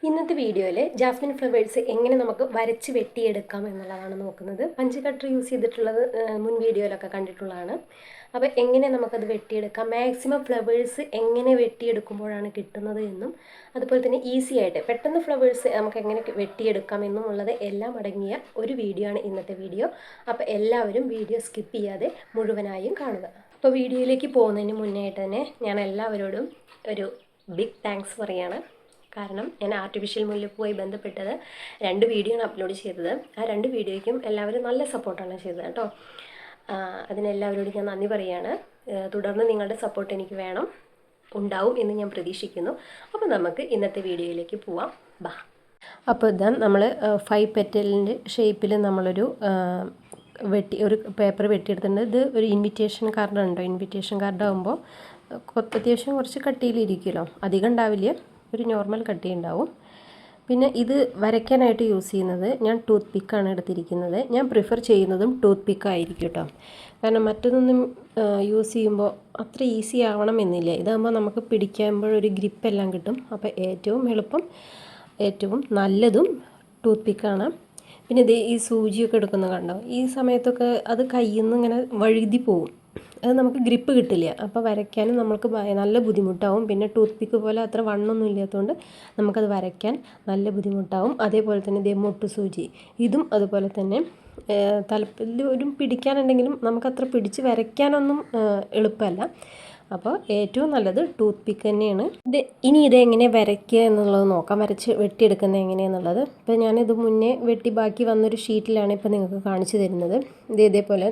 ഇന്നത്തെ വീഡിയോയിൽ Jasmine flowers എങ്ങനെ നമുക്ക് വരച്ച് വെട്ടിയെടുക്കാം എന്നുള്ളതാണ് നോക്കുന്നത്. പഞ്ച് കട്ടർ യൂസ് ചെയ്തിട്ടുള്ളത് മുൻ വീഡിയോയിലൊക്കെ കണ്ടിട്ടുള്ളതാണ്. അപ്പോൾ എങ്ങനെ നമുക്കത് വെട്ടിയെടുക്കാം, മാക്സിമം ഫ്ലവേഴ്സ് എങ്ങനെ വെട്ടിയെടുക്കുമ്പോഴാണ് കിട്ടുന്നത് എന്നും, അതുപോലെ തന്നെ ഈസി ആയിട്ട് പെട്ടെന്ന് ഫ്ലവേഴ്സ് നമുക്ക് എങ്ങനെ വെട്ടിയെടുക്കാം എന്നും ഉള്ളത് എല്ലാം അടങ്ങിയ ഒരു വീഡിയോ ആണ് ഇന്നത്തെ വീഡിയോ. അപ്പോൾ എല്ലാവരും വീഡിയോ സ്കിപ്പ് ചെയ്യാതെ മുഴുവനായും കാണുക. അപ്പോൾ വീഡിയോയിലേക്ക് പോകുന്നതിന് മുന്നേ ആയിട്ട് തന്നെ ഞാൻ എല്ലാവരോടും ഒരു ബിഗ് താങ്ക്സ് പറയാണ്. കാരണം ഞാൻ ആർട്ടിഫിഷ്യൽ മുല്ലപ്പൂവുമായി ബന്ധപ്പെട്ടത് 2 വീഡിയോ ആണ് അപ്ലോഡ് ചെയ്തത്. ആ 2 വീഡിയോയ്ക്കും എല്ലാവരും നല്ല സപ്പോർട്ടാണ് ചെയ്തത് കേട്ടോ. അതിനെല്ലാവരോടും ഞാൻ നന്ദി പറയുകയാണ്. തുടർന്ന് നിങ്ങളുടെ സപ്പോർട്ട് എനിക്ക് വേണം, ഉണ്ടാവും എന്ന് ഞാൻ പ്രതീക്ഷിക്കുന്നു. അപ്പോൾ നമുക്ക് ഇന്നത്തെ വീഡിയോയിലേക്ക് പോവാം. ബാ. അപ്പോൾ ഇതാ നമ്മൾ 5 പെറ്റലിൻ്റെ ഷേപ്പിൽ നമ്മളൊരു ഒരു പേപ്പർ വെട്ടിയെടുത്തിട്ടുണ്ട്. ഇത് ഒരു ഇൻവിറ്റേഷൻ കാർഡുണ്ടോ. ഇൻവിറ്റേഷൻ കാർഡാകുമ്പോൾ അത്യാവശ്യം കുറച്ച് കട്ടിയിലിരിക്കുമല്ലോ, അധികം ഉണ്ടാവില്ല, ഒരു നോർമൽ കട്ടി ഉണ്ടാവും. പിന്നെ ഇത് വരയ്ക്കാനായിട്ട് യൂസ് ചെയ്യുന്നത് ഞാൻ ടൂത്ത് പിക്കാണ് എടുത്തിരിക്കുന്നത്. ഞാൻ പ്രിഫർ ചെയ്യുന്നതും ടൂത്ത് പിക്കായിരിക്കും കേട്ടോ. കാരണം മറ്റൊന്നും യൂസ് ചെയ്യുമ്പോൾ അത്ര ഈസി ആവണം എന്നില്ല. ഇതാകുമ്പോൾ നമുക്ക് പിടിക്കുമ്പോൾ ഒരു ഗ്രിപ്പെല്ലാം കിട്ടും. അപ്പോൾ ഏറ്റവും എളുപ്പം ഏറ്റവും നല്ലതും ടൂത്ത് പിക്കാണ്. പിന്നെ ഇത് ഈ സൂചിയൊക്കെ എടുക്കുന്നത് കണ്ടോ, ഈ സമയത്തൊക്കെ അത് കയ്യിൽ നിന്ന് ഇങ്ങനെ വഴുതി പോവും, അത് നമുക്ക് ഗ്രിപ്പ് കിട്ടില്ല. അപ്പോൾ വരയ്ക്കാനും നമുക്ക് നല്ല ബുദ്ധിമുട്ടാവും. പിന്നെ ടൂത്ത് പിക്ക് പോലെ അത്ര വണ്ണമൊന്നും ഇല്ലാത്തതുകൊണ്ട് നമുക്കത് വരയ്ക്കാൻ നല്ല ബുദ്ധിമുട്ടാവും. അതേപോലെ തന്നെ ഇതേ മുട്ടു സൂചി, ഇതും അതുപോലെ തന്നെ തലപ്പിൽ ഒരു പിടിക്കാനുണ്ടെങ്കിലും നമുക്കത്ര പിടിച്ച് വരയ്ക്കാനൊന്നും എളുപ്പമല്ല. അപ്പോൾ ഏറ്റവും നല്ലത് ടൂത്ത് പിക്ക് തന്നെയാണ്. ഇനി ഇതെങ്ങനെ വരയ്ക്കുക എന്നുള്ളത് നോക്കാം, വരച്ച് വെട്ടിയെടുക്കുന്നത് എങ്ങനെയാണെന്നുള്ളത്. ഇപ്പോൾ ഞാനിത് മുന്നേ വെട്ടി ബാക്കി വന്നൊരു ഷീറ്റിലാണ് ഇപ്പോൾ നിങ്ങൾക്ക് കാണിച്ചു തരുന്നത്. ഇതേപോലെ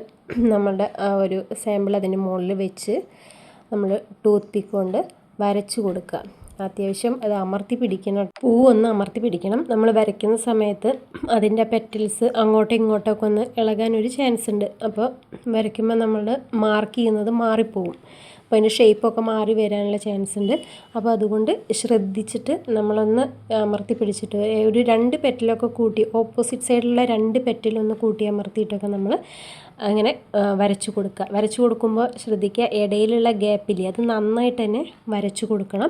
നമ്മളുടെ ആ ഒരു സാമ്പിൾ അതിൻ്റെ മുകളിൽ വെച്ച് നമ്മൾ ടൂത്ത് പിക്ക് കൊണ്ട് വരച്ച് കൊടുക്കുക. അത്യാവശ്യം അത് അമർത്തി പിടിക്കണം, പൂവൊന്ന് അമർത്തി പിടിക്കണം. നമ്മൾ വരയ്ക്കുന്ന സമയത്ത് അതിൻ്റെ പെറ്റൽസ് അങ്ങോട്ടും ഇങ്ങോട്ടൊക്കെ ഒന്ന് ഇളകാനൊരു ചാൻസ് ഉണ്ട്. അപ്പോൾ വരയ്ക്കുമ്പോൾ നമ്മൾ മാർക്ക് ചെയ്യുന്നത് മാറിപ്പോവും. അപ്പോൾ അതിൻ്റെ ഷേപ്പൊക്കെ മാറി വരാനുള്ള ചാൻസ് ഉണ്ട്. അപ്പോൾ അതുകൊണ്ട് ശ്രദ്ധിച്ചിട്ട് നമ്മളൊന്ന് അമർത്തി പിടിച്ചിട്ട് ഒരു 2 പെറ്റലൊക്കെ കൂട്ടി, ഓപ്പോസിറ്റ് സൈഡിലുള്ള 2 പെറ്റലൊന്ന് കൂട്ടി അമർത്തിയിട്ടൊക്കെ നമ്മൾ അങ്ങനെ വരച്ചു കൊടുക്കുക. വരച്ചു കൊടുക്കുമ്പോൾ ശ്രദ്ധിക്കുക, ഇടയിലുള്ള ഗ്യാപ്പില്ലേ, അത് നന്നായിട്ട് തന്നെ വരച്ചു കൊടുക്കണം.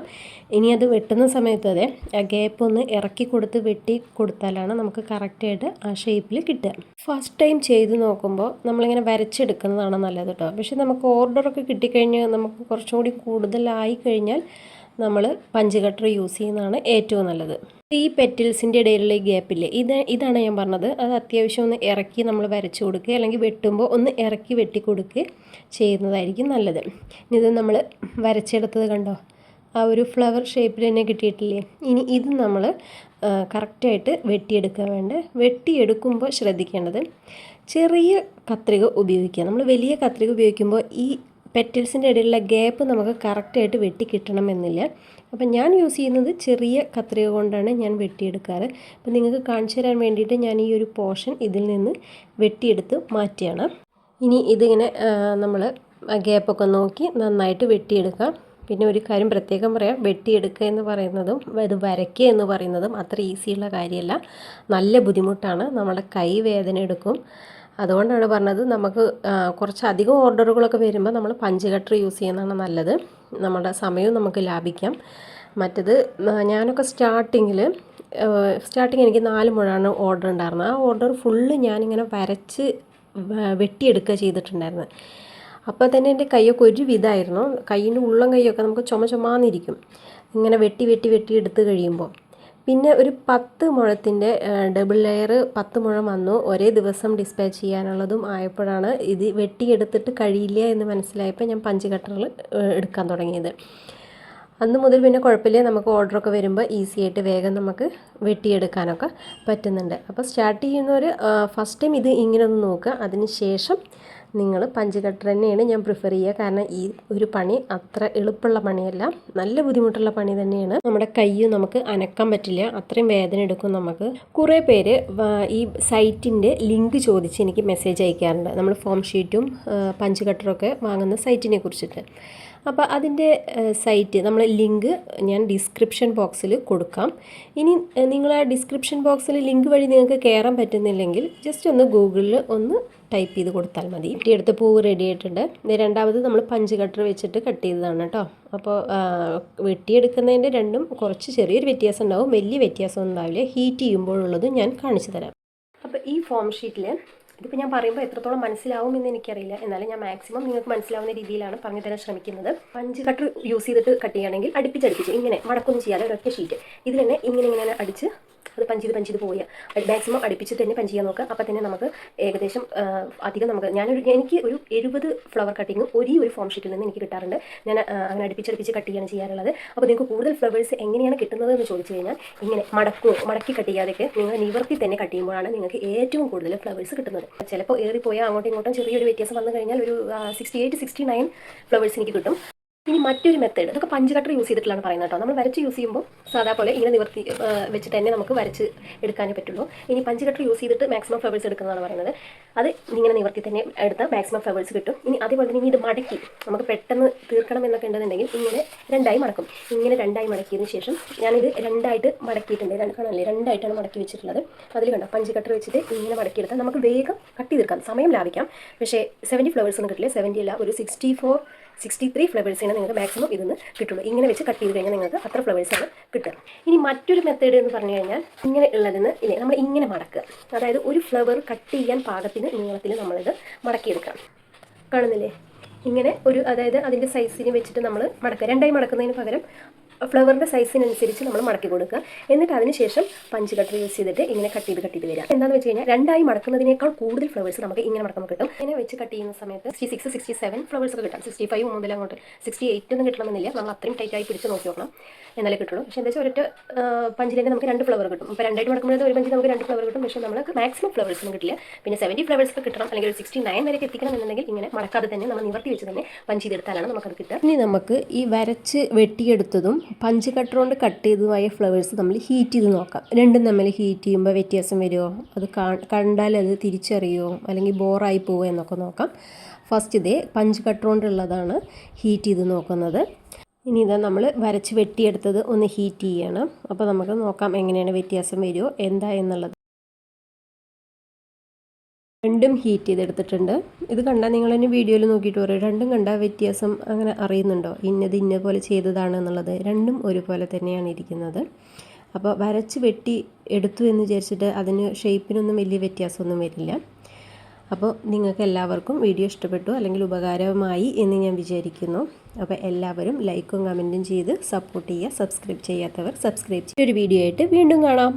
ഇനി അത് വെട്ടുന്ന സമയത്ത് അതെ ആ ഗ്യാപ്പ് ഒന്ന് ഇറക്കി കൊടുത്ത് വെട്ടി കൊടുത്താലാണ് നമുക്ക് കറക്റ്റായിട്ട് ആ ഷേപ്പിൽ കിട്ടുക. ഫസ്റ്റ് ടൈം ചെയ്ത് നോക്കുമ്പോൾ നമ്മളിങ്ങനെ വരച്ചെടുക്കുന്നതാണ് നല്ലത് കേട്ടോ. പക്ഷെ നമുക്ക് ഓർഡറൊക്കെ കിട്ടിക്കഴിഞ്ഞാൽ നമുക്ക് കുറച്ചും കൂടി കൂടുതലായി കഴിഞ്ഞാൽ നമ്മൾ പഞ്ച് കട്ടർ യൂസ് ചെയ്യുന്നതാണ് ഏറ്റവും നല്ലത്. ഈ പെറ്റൽസിൻ്റെ ഇടയിലുള്ള ഈ ഗ്യാപ്പില്ലേ, ഇതാണ് ഞാൻ പറഞ്ഞത്. അത് അത്യാവശ്യം ഒന്ന് ഇറക്കി നമ്മൾ വരച്ച് കൊടുക്കുക, അല്ലെങ്കിൽ വെട്ടുമ്പോൾ ഒന്ന് ഇറക്കി വെട്ടി കൊടുക്കുക ചെയ്യുന്നതായിരിക്കും നല്ലത്. ഇത് നമ്മൾ വരച്ചെടുത്തത് കണ്ടോ, ആ ഒരു ഫ്ലവർ ഷേപ്പിൽ തന്നെ കിട്ടിയിട്ടില്ലേ. ഇനി ഇത് നമ്മൾ കറക്റ്റായിട്ട് വെട്ടിയെടുക്കാൻ വേണ്ട. വെട്ടിയെടുക്കുമ്പോൾ ശ്രദ്ധിക്കേണ്ടത് ചെറിയ കത്രിക ഉപയോഗിക്കുക. നമ്മൾ വലിയ കത്രിക ഉപയോഗിക്കുമ്പോൾ ഈ പെറ്റൽസിൻ്റെ ഇടയിലുള്ള ഗ്യാപ്പ് നമുക്ക് കറക്റ്റായിട്ട് വെട്ടി കിട്ടണമെന്നില്ല. അപ്പം ഞാൻ യൂസ് ചെയ്യുന്നത് ചെറിയ കത്രിക കൊണ്ടാണ് ഞാൻ വെട്ടിയെടുക്കാറ്. അപ്പം നിങ്ങൾക്ക് കാണിച്ചു തരാൻ വേണ്ടിയിട്ട് ഞാൻ ഈ ഒരു പോർഷൻ ഇതിൽ നിന്ന് വെട്ടിയെടുത്ത് മാറ്റുകയാണ്. ഇനി ഇതിങ്ങനെ നമ്മൾ ഗ്യാപ്പൊക്കെ നോക്കി നന്നായിട്ട് വെട്ടിയെടുക്കാം. പിന്നെ ഒരു കാര്യം പ്രത്യേകം പറയാം, വെട്ടിയെടുക്കുക എന്ന് പറയുന്നതും ഇത് വരയ്ക്കുക എന്ന് പറയുന്നതും അത്ര ഈസിയുള്ള കാര്യമല്ല, നല്ല ബുദ്ധിമുട്ടാണ്. നമ്മുടെ കൈ വേദന എടുക്കും. അതുകൊണ്ടാണ് പറഞ്ഞത്, നമുക്ക് കുറച്ചധികം ഓർഡറുകളൊക്കെ വരുമ്പോൾ നമ്മൾ പഞ്ച് കട്ടർ യൂസ് ചെയ്യുന്നതാണ് നല്ലത്. നമ്മുടെ സമയവും നമുക്ക് ലാഭിക്കാം. മറ്റത് ഞാനൊക്കെ സ്റ്റാർട്ടിങ് എനിക്ക് 4 മുഴമാണ് ഓർഡർ ഉണ്ടായിരുന്നത്. ആ ഓർഡർ ഫുള്ള് ഞാനിങ്ങനെ വരച്ച് വെട്ടിയെടുക്കുക ചെയ്തിട്ടുണ്ടായിരുന്നത്. അപ്പോൾ തന്നെ എൻ്റെ കൈയൊക്കെ ഒരു വിധമായിരുന്നു. കൈയിൻ്റെ ഉള്ളം കൈയൊക്കെ നമുക്ക് ചുമന്നിരിക്കും ഇങ്ങനെ വെട്ടി എടുത്ത് കഴിയുമ്പോൾ. പിന്നെ ഒരു 10 മുഴത്തിൻ്റെ ഡബിൾ ലെയർ 10 മുഴം വന്നു. ഒരേ ദിവസം ഡിസ്പാച്ച് ചെയ്യാനുള്ളതും ആയപ്പോഴാണ് ഇത് വെട്ടിയെടുത്തിട്ട് കഴിയില്ല എന്ന് മനസ്സിലായപ്പോൾ ഞാൻ പഞ്ച് കട്ടറിൽ എടുക്കാൻ തുടങ്ങിയത്. അന്ന് മുതൽ പിന്നെ കുഴപ്പമില്ല, നമുക്ക് ഓർഡറൊക്കെ വരുമ്പോൾ ഈസി ആയിട്ട് വേഗം നമുക്ക് വെട്ടിയെടുക്കാനൊക്കെ പറ്റുന്നുണ്ട്. അപ്പോൾ സ്റ്റാർട്ട് ചെയ്യുന്നവർ ഫസ്റ്റ് ടൈം ഇത് ഇങ്ങനെ ഒന്ന് നോക്കുക. അതിന് ശേഷം നിങ്ങൾ പഞ്ച് കട്ടർ തന്നെയാണ് ഞാൻ പ്രിഫർ ചെയ്യുക. കാരണം ഈ ഒരു പണി അത്ര എളുപ്പമുള്ള പണിയല്ല, നല്ല ബുദ്ധിമുട്ടുള്ള പണി തന്നെയാണ്. നമ്മുടെ കൈയും നമുക്ക് അനക്കാൻ പറ്റില്ല, അത്രയും വേദന എടുക്കും നമുക്ക്. കുറേ പേര് ഈ സൈറ്റിൻ്റെ ലിങ്ക് ചോദിച്ച് എനിക്ക് മെസ്സേജ് അയക്കാറുണ്ട്, നമ്മൾ ഫോം ഷീറ്റും പഞ്ച് കട്ടറൊക്കെ വാങ്ങുന്ന സൈറ്റിനെ കുറിച്ചിട്ട്. അപ്പോൾ അതിൻ്റെ സൈറ്റ് നമ്മൾ ലിങ്ക് ഞാൻ ഡിസ്ക്രിപ്ഷൻ ബോക്സിൽ കൊടുക്കാം. ഇനി നിങ്ങൾ ആ ഡിസ്ക്രിപ്ഷൻ ബോക്സിൽ ലിങ്ക് വഴി നിങ്ങൾക്ക് കയറാൻ പറ്റുന്നില്ലെങ്കിൽ ജസ്റ്റ് ഒന്ന് ഗൂഗിളിൽ ഒന്ന് ടൈപ്പ് ചെയ്ത് കൊടുത്താൽ മതി. വെട്ടിയെടുത്ത് പൂവ് റെഡി ആയിട്ടുണ്ട്. രണ്ടാമത് നമ്മൾ പഞ്ച് കട്ടർ വെച്ചിട്ട് കട്ട് ചെയ്തതാണ് കേട്ടോ. അപ്പോൾ വെട്ടിയെടുക്കുന്നതിൻ്റെ രണ്ടും കുറച്ച് ചെറിയൊരു വ്യത്യാസം ഉണ്ടാവും, വലിയ വ്യത്യാസമൊന്നും ഉണ്ടാവില്ല. ഹീറ്റ് ചെയ്യുമ്പോഴുള്ളത് ഞാൻ കാണിച്ചു തരാം. അപ്പോൾ ഈ ഫോം ഷീറ്റിൽ ഇതിപ്പോൾ ഞാൻ പറയുമ്പോൾ എത്രത്തോളം മനസ്സിലാവുമെന്ന് എനിക്കറിയില്ല, എന്നാലും ഞാൻ മാക്സിമം നിങ്ങൾക്ക് മനസ്സിലാവുന്ന രീതിയിലാണ് പറഞ്ഞു തരാൻ ശ്രമിക്കുന്നത്. പഞ്ച് കട്ടർ യൂസ് ചെയ്തിട്ട് കട്ട് ചെയ്യുകയാണെങ്കിൽ അടുപ്പിച്ചടുപ്പിച്ച് ഇങ്ങനെ മടക്കൊന്നും ചെയ്യാതെ ഒരൊറ്റ ഷീറ്റ് ഇതിൽ തന്നെ ഇങ്ങനെ അടിച്ച് അത് പഞ്ച് ചെയ്ത് പോവുക. മാക്സിമം അടുപ്പിച്ചിട്ട് തന്നെ പഞ്ച് ചെയ്യാൻ നോക്കുക. അപ്പോൾ തന്നെ നമുക്ക് ഏകദേശം അധികം എനിക്ക് ഒരു 70 ഫ്ലവർ കട്ടിങ് ഒരു ഫോം ഷീറ്റിൽ നിന്ന് എനിക്ക് കിട്ടാറുണ്ട്. ഞാൻ അങ്ങനെ അടുപ്പിച്ചടുപ്പിച്ച് കട്ട് ചെയ്യാണ് ചെയ്യാറുള്ളത്. അപ്പോൾ നിങ്ങൾക്ക് കൂടുതൽ ഫ്ലവേഴ്സ് എങ്ങനെയാണ് കിട്ടുന്നത് എന്ന് ചോദിച്ചു കഴിഞ്ഞാൽ ഇങ്ങനെ മടക്കി കട്ട് ചെയ്യാതൊക്കെ നിങ്ങൾ നിവർത്തി തന്നെ കട്ട് ചെയ്യുമ്പോഴാണ് നിങ്ങൾക്ക് ഏറ്റവും കൂടുതൽ ഫ്ലവേഴ്സ് കിട്ടുന്നത്. ചിലപ്പോൾ ഏറിപ്പോയാൽ അങ്ങോട്ടും ഇങ്ങോട്ടും ചെറിയൊരു വ്യത്യാസം വന്നു കഴിഞ്ഞാൽ ഒരു 68-69 ഫ്ലവേഴ്സ് എനിക്ക് കിട്ടും. ഇനി മറ്റൊരു മെത്തേഡ്, ഇതൊക്കെ പഞ്ച് കട്ടർ യൂസ് ചെയ്തിട്ടുള്ളതാണ് പറയുന്നത് കേട്ടോ. നമ്മൾ വരച്ച് യൂസ് ചെയ്യുമ്പോൾ സാധാ പോലെ ഇങ്ങനെ നിവർത്തി വെച്ചിട്ട് തന്നെ നമുക്ക് വരച്ച് എടുക്കാനേ പറ്റുള്ളൂ. ഇനി പഞ്ച് കട്ടർ യൂസ് ചെയ്തിട്ട് മാക്സിമം ഫ്ലവേഴ്സ് എടുക്കുന്നതാണ് പറയുന്നത്. അത് ഇങ്ങനെ നിവർത്തി തന്നെ എടുത്താൽ മാക്സിമം ഫ്ലവേഴ്സ് കിട്ടും. ഇനി അതേപോലെ തന്നെ ഇത് മടക്കി നമുക്ക് പെട്ടെന്ന് തീർക്കണം എന്നൊക്കെ ഉണ്ടെന്നുണ്ടെങ്കിൽ ഇങ്ങനെ രണ്ടായി മടക്കും. ഇങ്ങനെ രണ്ടായി മടക്കിയതിന് ശേഷം ഞാനിത് രണ്ടായിട്ട് മടക്കിയിട്ടുണ്ട്. കാണാനല്ലേ, രണ്ടായിട്ടാണ് മടക്കി വെച്ചിട്ടുള്ളത്. അതിൽ കണ്ടോ പഞ്ച് കട്ടർ വെച്ചിട്ട് ഇങ്ങനെ മടക്കിയെടുത്താൽ നമുക്ക് വേഗം കട്ട് ചെയ്തെടുക്കാം, സമയം ലാഭിക്കാം. പക്ഷേ 70 ഫ്ലവേഴ്സ് ഒന്നും കിട്ടില്ല, 70 അല്ല, ഒരു 63 ഫ്ലവേഴ്സിന് നിങ്ങൾക്ക് മാക്സിമം ഇതൊന്ന് കിട്ടുള്ളൂ. ഇങ്ങനെ വെച്ച് കട്ട് ചെയ്ത് കഴിഞ്ഞാൽ നിങ്ങൾക്ക് അത്ര ഫ്ലവേഴ്സാണ് കിട്ടുക. ഇനി മറ്റൊരു മെത്തേഡ് എന്ന് പറഞ്ഞു കഴിഞ്ഞാൽ ഇങ്ങനെ ഉള്ളതെന്ന് ഇല്ലേ, നമ്മൾ ഇങ്ങനെ മടക്കുക. അതായത് ഒരു ഫ്ലവർ കട്ട് ചെയ്യാൻ പാകത്തിന് നീളത്തിൽ നമ്മളിത് മടക്കിയെടുക്കാം. കാണുന്നില്ലേ, ഇങ്ങനെ അതായത് അതിൻ്റെ സൈസിന് വെച്ചിട്ട് നമ്മൾ മടക്കുക. രണ്ടായി മടക്കുന്നതിന് പകരം ഫ്ലവറിൻ്റെ സൈസിനനുസരിച്ച് നമ്മൾ മടക്കി കൊടുക്കുക. എന്നിട്ട് അതിന് ശേഷം പഞ്ച് കട്ടർ യൂസ് ചെയ്തിട്ട് ഇങ്ങനെ കട്ട് ചെയ്ത് വരിക. എന്താണെന്ന് വെച്ച് കഴിഞ്ഞാൽ രണ്ടായി മടക്കുന്നതിനേക്കാൾ കൂടുതൽ ഫ്ലവേഴ്സ് നമുക്ക് ഇങ്ങനെ മടക്കുമ്പോൾ കിട്ടും. ഇങ്ങനെ വെച്ച് കട്ട് ചെയ്യുന്ന സമയത്ത് 66-67 ഫ്ലവേഴ്സ് ഒക്കെ കിട്ടാം. 65 മുതൽ അങ്ങോട്ട് 68 ഒന്നും കിട്ടണമെന്നില്ല. നമ്മൾ അത്രയും ടൈറ്റായി പിടിച്ച് നോക്കി നോക്കണം, എന്നാലേ കിട്ടുള്ളൂ. പക്ഷേ എന്താ വെച്ചാൽ ഒരൊറ്റ പഞ്ചിലേക്ക് നമുക്ക് 2 ഫ്ലവർ കിട്ടും. അപ്പോൾ രണ്ടായിട്ട് മടക്കുമ്പോഴത്തെ ഒരു പഞ്ചിൽ നമുക്ക് 2 ഫ്ലവർ കിട്ടും. പക്ഷേ നമുക്ക് മാക്സിമം ഫ്ലവേഴ്സ് ഒന്നും കിട്ടില്ല. പിന്നെ 70 ഫ്ലവേഴ്സ് ഒക്കെ കിട്ടണം, അല്ലെങ്കിൽ ഒരു 69 വരെ എത്തിക്കണം എന്നുണ്ടെങ്കിൽ ഇങ്ങനെ മടക്കാതെ തന്നെ നമ്മൾ നിവർത്തി വെച്ച് തന്നെ പഞ്ച് ചെയ്തെടുത്താലാണ് നമുക്കത് കിട്ടുക. ഇനി നമുക്ക് ഈ വരച്ച് വെട്ടിയെടുത്തതും പഞ്ച് കട്ടർ കൊണ്ട് കട്ട് ചെയ്തതുമായ ഫ്ലവേഴ്സ് നമ്മൾ ഹീറ്റ് ചെയ്ത് നോക്കാം. രണ്ടും തമ്മിൽ ഹീറ്റ് ചെയ്യുമ്പോൾ വ്യത്യാസം വരുമോ, അത് കണ്ടാൽ അത് തിരിച്ചറിയുമോ, അല്ലെങ്കിൽ ബോറായി പോവുമോ എന്നൊക്കെ നോക്കാം. ഫസ്റ്റ് ഇതേ പഞ്ച് കട്ടർ കൊണ്ടുള്ളതാണ് ഹീറ്റ് ചെയ്ത് നോക്കുന്നത്. ഇനി ഇതാ നമ്മൾ വരച്ച് വെട്ടിയെടുത്തത് ഒന്ന് ഹീറ്റ് ചെയ്യണം. അപ്പോൾ നമുക്ക് നോക്കാം എങ്ങനെയാണ് വ്യത്യാസം വരുമോ എന്താ എന്നുള്ളത്. രണ്ടും ഹീറ്റ് ചെയ്തെടുത്തിട്ടുണ്ട്. ഇത് കണ്ടാൽ നിങ്ങൾ തന്നെ വീഡിയോയിൽ നോക്കിയിട്ട് പറയും, രണ്ടും കണ്ടാൽ വ്യത്യാസം അങ്ങനെ അറിയുന്നുണ്ടോ, ഇന്ന പോലെ ചെയ്തതാണ് എന്നുള്ളത്. രണ്ടും ഒരുപോലെ തന്നെയാണ് ഇരിക്കുന്നത്. അപ്പോൾ വരച്ച് വെട്ടി എടുത്തു എന്ന് വിചാരിച്ചിട്ട് അതിന് ഷേപ്പിനൊന്നും വലിയ വ്യത്യാസമൊന്നും വരില്ല. അപ്പോൾ നിങ്ങൾക്ക് എല്ലാവർക്കും വീഡിയോ ഇഷ്ടപ്പെട്ടു അല്ലെങ്കിൽ ഉപകാരമായി എന്ന് ഞാൻ വിചാരിക്കുന്നു. അപ്പോൾ എല്ലാവരും ലൈക്കും കമൻറ്റും ചെയ്ത് സപ്പോർട്ട് ചെയ്യുക. സബ്സ്ക്രൈബ് ചെയ്യാത്തവർ സബ്സ്ക്രൈബ് ചെയ്യുക. ഒരു വീഡിയോ ആയിട്ട് വീണ്ടും കാണാം.